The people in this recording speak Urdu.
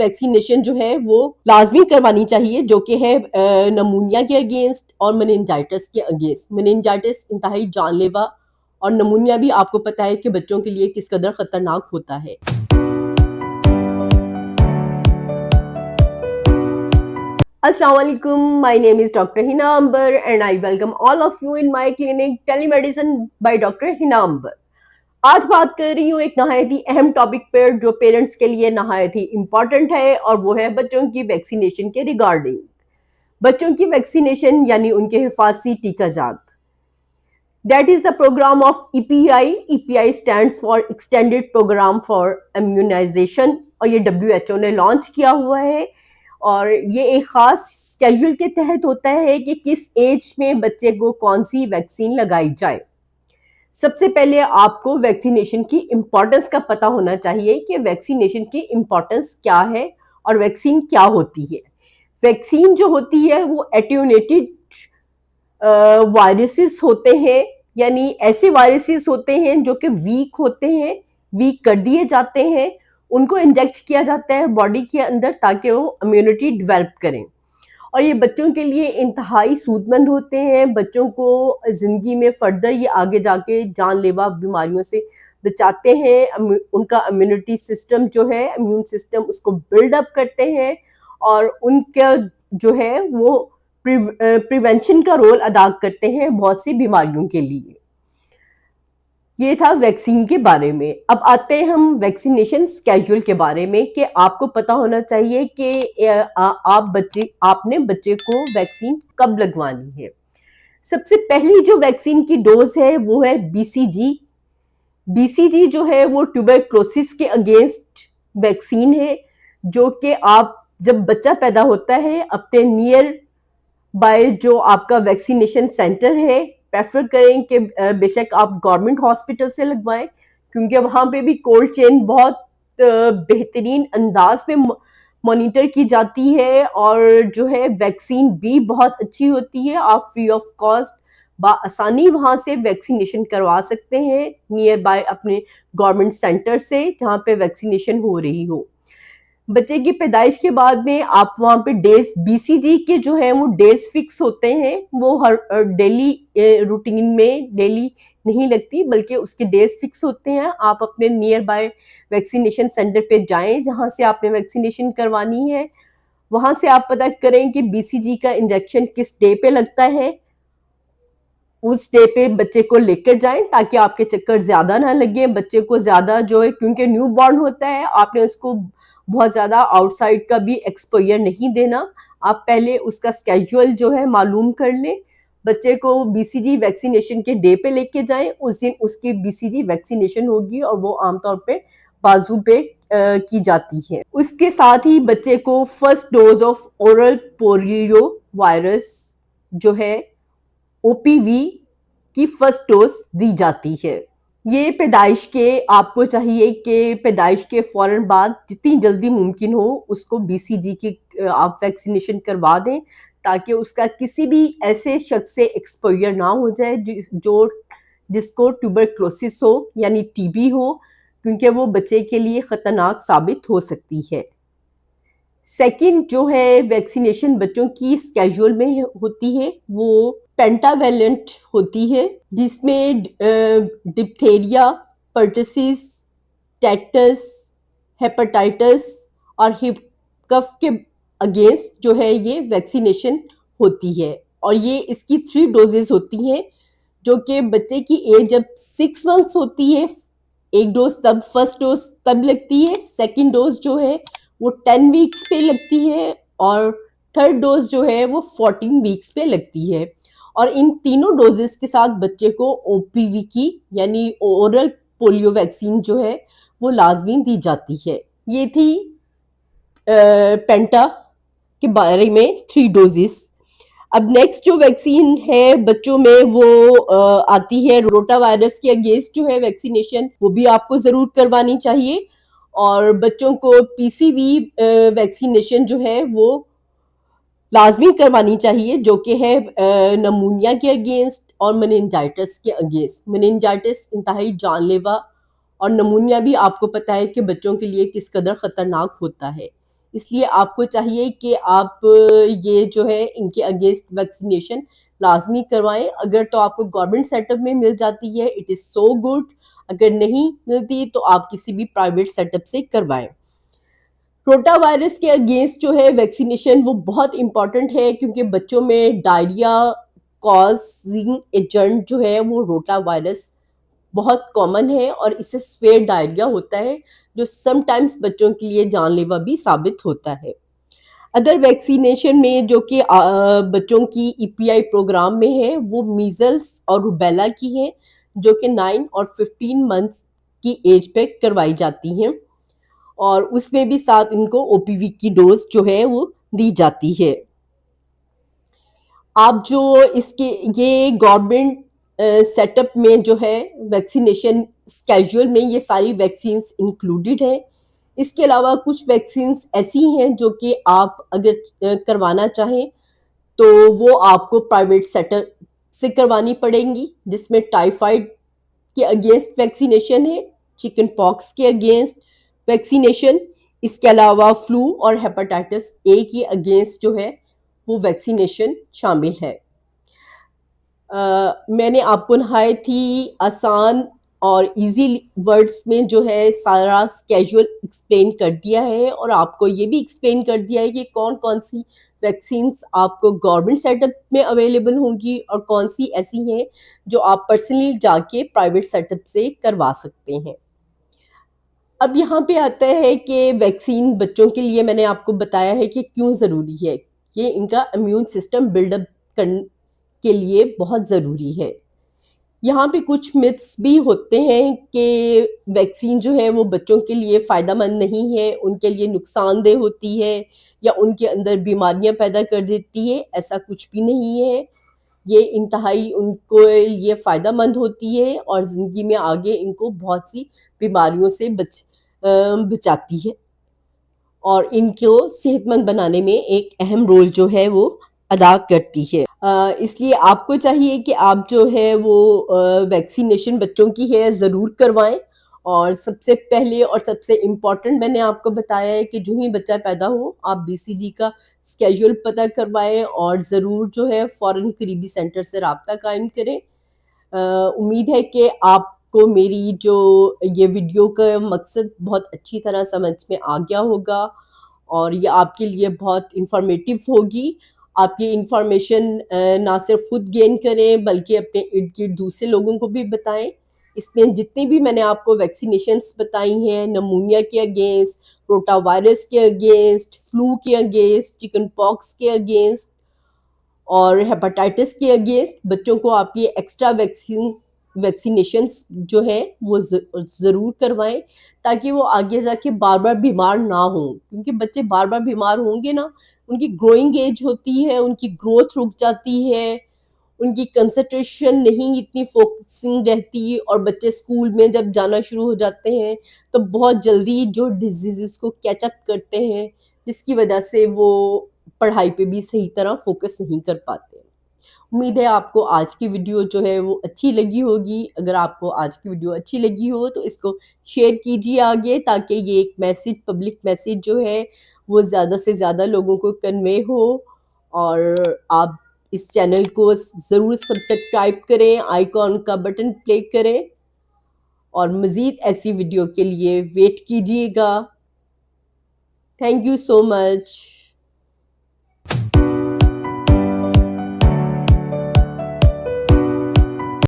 ویکسینیشن جو ہے وہ لازمی کروانی چاہیے، جو کہ ہے نمونیا کے اگینسٹ اور مننجائٹس کے اگینسٹ۔ مننجائٹس انتہائی جان لیوا اور نمونیا بھی آپ کو پتہ ہے کہ بچوں کے لیے کس قدر خطرناک ہوتا ہے۔ السلام علیکم، my name is Dr. Hina Ambar and I welcome all of you in my clinic Telemedicine by Dr. Hina Ambar۔ آج بات کر رہی ہوں ایک نہایت ہی اہم ٹاپک پر جو پیرنٹس کے لیے نہایت ہی امپورٹنٹ ہے، اور وہ ہے بچوں کی ویکسینیشن کے ریگارڈنگ۔ بچوں کی ویکسینیشن یعنی ان کے حفاظتی ٹیکہ جات۔ That is the program of EPI۔ EPI stands for Extended Program for Immunization، اور یہ WHO نے لانچ کیا ہوا ہے، اور یہ ایک خاص اسکیڈول کے تحت ہوتا ہے کہ کس ایج میں بچے کو کون سی ویکسین لگائی جائے۔ سب سے پہلے آپ کو ویکسینیشن کی امپورٹنس کا پتہ ہونا چاہیے کہ ویکسینیشن کی امپورٹنس کیا ہے اور ویکسین کیا ہوتی ہے۔ ویکسین جو ہوتی ہے وہ ایٹیونیٹڈ وائرسز ہوتے ہیں، یعنی ایسے وائرسز ہوتے ہیں جو کہ ویک ہوتے ہیں، ویک کر دیے جاتے ہیں، ان کو انجیکٹ کیا جاتا ہے باڈی کے اندر تاکہ وہ امیونٹی ڈیولپ کریں، اور یہ بچوں کے لیے انتہائی سود مند ہوتے ہیں۔ بچوں کو زندگی میں فردر یہ آگے جا کے جان لیوا بیماریوں سے بچاتے ہیں، ان کا امیونٹی سسٹم جو ہے، امیون سسٹم اس کو بلڈ اپ کرتے ہیں، اور ان کا جو ہے وہ پریونشن کا رول ادا کرتے ہیں بہت سی بیماریوں کے لیے۔ یہ تھا ویکسین کے بارے میں۔ اب آتے ہیں ہم ویکسینیشن اسکیڈول کے بارے میں، کہ آپ کو پتا ہونا چاہیے کہ آپ نے بچے کو ویکسین کب لگوانی ہے۔ سب سے پہلی جو ویکسین کی ڈوز ہے وہ ہے BCG۔ BCG جو ہے وہ ٹیوبرکلوسس کے اگینسٹ ویکسین ہے، جو کہ آپ جب بچہ پیدا ہوتا ہے اپنے نیئر بائی جو آپ کا ویکسینیشن سینٹر ہے، پریفر کریں کہ بے شک آپ گورنمنٹ ہاسپٹل سے لگوائیں، کیونکہ وہاں پہ بھی کولڈ چین بہت بہترین انداز میں مانیٹر کی جاتی ہے، اور جو ہے ویکسین بھی بہت اچھی ہوتی ہے۔ آپ فری آف کاسٹ بآسانی وہاں سے ویکسینیشن کروا سکتے ہیں نیئر بائی اپنے گورنمنٹ سینٹر سے جہاں پہ ویکسینیشن ہو رہی ہو۔ بچے کی پیدائش کے بعد میں آپ وہاں پہ ڈیز BCG کے جو ہیں وہ ڈیز فکس ہوتے ہیں، وہ ہر ڈیلی روٹین میں ڈیلی نہیں لگتی، بلکہ اس کے ڈیز فکس ہوتے ہیں۔ آپ اپنے نیئر بائی ویکسینیشن سینٹر پہ جائیں جہاں سے آپ نے ویکسینیشن کروانی ہے، وہاں سے آپ پتہ کریں کہ BCG کا انجیکشن کس ڈے پہ لگتا ہے، اس ڈے پہ بچے کو لے کر جائیں تاکہ آپ کے چکر زیادہ نہ لگیں۔ بچے کو زیادہ جو ہے، کیونکہ نیو بورن ہوتا ہے، آپ نے اس کو بہت زیادہ آؤٹ سائڈ کا بھی ایکسپوئر نہیں دینا۔ آپ پہلے اس کا اسکیڈول جو ہے معلوم کر لیں، بچے کو BCG ویکسینیشن کے ڈے پہ لے کے جائیں، اس دن اس کی BCG ویکسینیشن ہوگی، اور وہ عام طور پہ بازو پہ کی جاتی ہے۔ اس کے ساتھ ہی بچے کو first dose of oral polio virus جو ہے OPV کی فرسٹ ڈوز دی جاتی ہے۔ یہ پیدائش کے آپ کو چاہیے کہ پیدائش کے فوراً بعد جتنی جلدی ممکن ہو اس کو BCG کی آپ ویکسینیشن کروا دیں، تاکہ اس کا کسی بھی ایسے شخص سے ایکسپوئر نہ ہو جائے جس کو ٹیوبرکلوسس ہو یعنی TB ہو، کیونکہ وہ بچے کے لیے خطرناک ثابت ہو سکتی ہے۔ سیکنڈ جو ہے ویکسینیشن بچوں کی اسکیڈول میں ہوتی ہے وہ پینٹا ویلنٹ ہوتی ہے، جس میں ڈپتھیریا، پرٹسس، ٹیٹس، ہیپاٹائٹس اور ہپ کے اگینسٹ جو ہے یہ ویکسینیشن ہوتی ہے، اور یہ اس کی 3 ڈوزز ہوتی ہیں، جو کہ بچے کی ایج جب 6 months ہوتی ہے، ایک ڈوز تب فرسٹ ڈوز تب لگتی ہے، سیکنڈ ڈوز جو ہے وہ 10 weeks پہ لگتی ہے، اور تھرڈ ڈوز جو ہے وہ 14 weeks پہ لگتی ہے، اور ان تینوں ڈوزز کے ساتھ بچے کو OPV کی یعنی اورل پولیو ویکسین جو ہے وہ لازمی دی جاتی ہے۔ یہ تھی پینٹا کے بارے میں 3 ڈوزز۔ اب نیکسٹ جو ویکسین ہے بچوں میں وہ آتی ہے روٹا وائرس کے اگینسٹ جو ہے ویکسینیشن، وہ بھی آپ کو ضرور کروانی چاہیے، اور بچوں کو PCV ویکسینیشن جو ہے وہ لازمی کروانی چاہیے، جو کہ ہے نمونیا کے اگینسٹ اور مننجائٹس کے اگینسٹ۔ مننجائٹس انتہائی جان لیوا اور نمونیا بھی آپ کو پتہ ہے کہ بچوں کے لیے کس قدر خطرناک ہوتا ہے۔ اس لیے آپ کو چاہیے کہ آپ یہ جو ہے ان کے اگینسٹ ویکسینیشن لازمی کروائیں. اگر تو آپ کو گورنمنٹ سیٹ اپ میں مل جاتی ہے اٹ از سو گڈ, اگر نہیں ملتی تو آپ کسی بھی پرائیویٹ سیٹ اپ سے کروائیں. روٹا وائرس کے اگینسٹ جو ہے ویکسینیشن وہ بہت امپورٹنٹ ہے, کیونکہ بچوں میں ڈائریا کازنگ ایجنٹ جو ہے وہ روٹا وائرس بہت کامن ہے, اور اس سے سویئر ڈائریا ہوتا ہے جو سم ٹائمز بچوں کے لیے جان لیوا بھی ثابت ہوتا ہے. ادر ویکسینیشن میں جو کہ بچوں کی ای پی آئی پروگرام میں ہے وہ میزلس اور روبیلا کی ہیں, جو کہ 9 اور 15 منتھ کی ایج پہ کروائی جاتی ہیں, اور اس میں بھی ساتھ ان کو او پی وی کی ڈوز جو ہے وہ دی جاتی ہے. آپ جو اس کے یہ گورنمنٹ سیٹ اپ میں جو ہے ویکسینیشن اسکیجول میں یہ ساری ویکسینز انکلوڈیڈ ہیں. اس کے علاوہ کچھ ویکسینز ایسی ہیں جو کہ آپ اگر کروانا چاہیں تو وہ آپ کو پرائیویٹ سیٹ اپ سے کروانی پڑیں گی, جس میں ٹائیفائڈ کے اگینسٹ ویکسینیشن ہے, چکن پاکس کے اگینسٹ ویکسینیشن, اس کے علاوہ فلو اور ہیپاٹائٹس اے کے اگینسٹ جو ہے وہ ویکسینیشن شامل ہے. میں نے آپ کو نہایت ہی آسان اور ایزی ورڈز میں جو ہے سارا کیجول ایکسپلین کر دیا ہے, اور آپ کو یہ بھی ایکسپلین کر دیا ہے کہ کون کون سی ویکسینز آپ کو گورنمنٹ سیٹ اپ میں اویلیبل ہوں گی اور کون سی ایسی ہیں جو آپ پرسنلی جا کے پرائیویٹ سیٹ اپ سے کروا سکتے ہیں. اب یہاں پہ آتا ہے کہ ویکسین بچوں کے لیے میں نے آپ کو بتایا ہے کہ کیوں ضروری ہے. یہ ان کا امیون سسٹم بلڈ اپ کرنے کے لیے بہت ضروری ہے. یہاں پہ کچھ متس بھی ہوتے ہیں کہ ویکسین جو ہے وہ بچوں کے لیے فائدہ مند نہیں ہے, ان کے لیے نقصان دہ ہوتی ہے یا ان کے اندر بیماریاں پیدا کر دیتی ہے. ایسا کچھ بھی نہیں ہے, یہ انتہائی ان کو یہ فائدہ مند ہوتی ہے اور زندگی میں آگے ان کو بہت سی بیماریوں سے بچاتی ہے, اور ان کو صحت مند بنانے میں ایک اہم رول جو ہے وہ ادا کرتی ہے. اس لیے آپ کو چاہیے کہ آپ جو ہے وہ ویکسینیشن بچوں کی ہے ضرور کروائیں. اور سب سے پہلے اور سب سے امپورٹنٹ میں نے آپ کو بتایا ہے کہ جو ہی بچہ پیدا ہو آپ بی سی جی کا اسکیجول پتہ کروائیں, اور ضرور جو ہے فوراً قریبی سینٹر سے رابطہ قائم کریں. امید ہے کہ آپ کو میری جو یہ ویڈیو کا مقصد بہت اچھی طرح سمجھ میں آ گیا ہوگا, اور یہ آپ کے لیے بہت انفارمیٹیو ہوگی. آپ یہ انفارمیشن نہ صرف خود گین کریں بلکہ اپنے ارد گرد دوسرے لوگوں کو بھی بتائیں. اس میں جتنی بھی میں نے آپ کو ویکسینیشنز بتائی ہیں, نمونیا کے اگینسٹ, روٹا وائرس کے اگینسٹ, فلو کے اگینسٹ, چکن پاکس کے اگینسٹ اور ہیپاٹائٹس کے اگینسٹ, بچوں کو آپ یہ ایکسٹرا ویکسینیشنز جو ہیں وہ ضرور کروائیں, تاکہ وہ آگے جا کے بار بار بیمار نہ ہوں. کیونکہ بچے بار بار بیمار ہوں گے نا, ان کی گروئنگ ایج ہوتی ہے, ان کی گروتھ رک جاتی ہے, ان کی کنسنٹریشن نہیں اتنی فوکسنگ رہتی, اور بچے اسکول میں جب جانا شروع ہو جاتے ہیں تو بہت جلدی جو ڈیزیزز کو کیچ اپ کرتے ہیں, جس کی وجہ سے وہ پڑھائی پہ بھی صحیح طرح فوکس نہیں کر پاتے. امید ہے آپ کو آج کی ویڈیو جو ہے وہ اچھی لگی ہوگی. اگر آپ کو آج کی ویڈیو اچھی لگی ہو تو اس کو شیئر کیجیے آگے, تاکہ یہ ایک میسج, پبلک میسج جو ہے وہ زیادہ سے زیادہ لوگوں کو کنوے ہو. اور آپ اس چینل کو ضرور سبسکرائب کریں, آئیکن کا بٹن پلے کریں, اور مزید ایسی ویڈیو کے لیے ویٹ کیجیے گا. Thank you so much.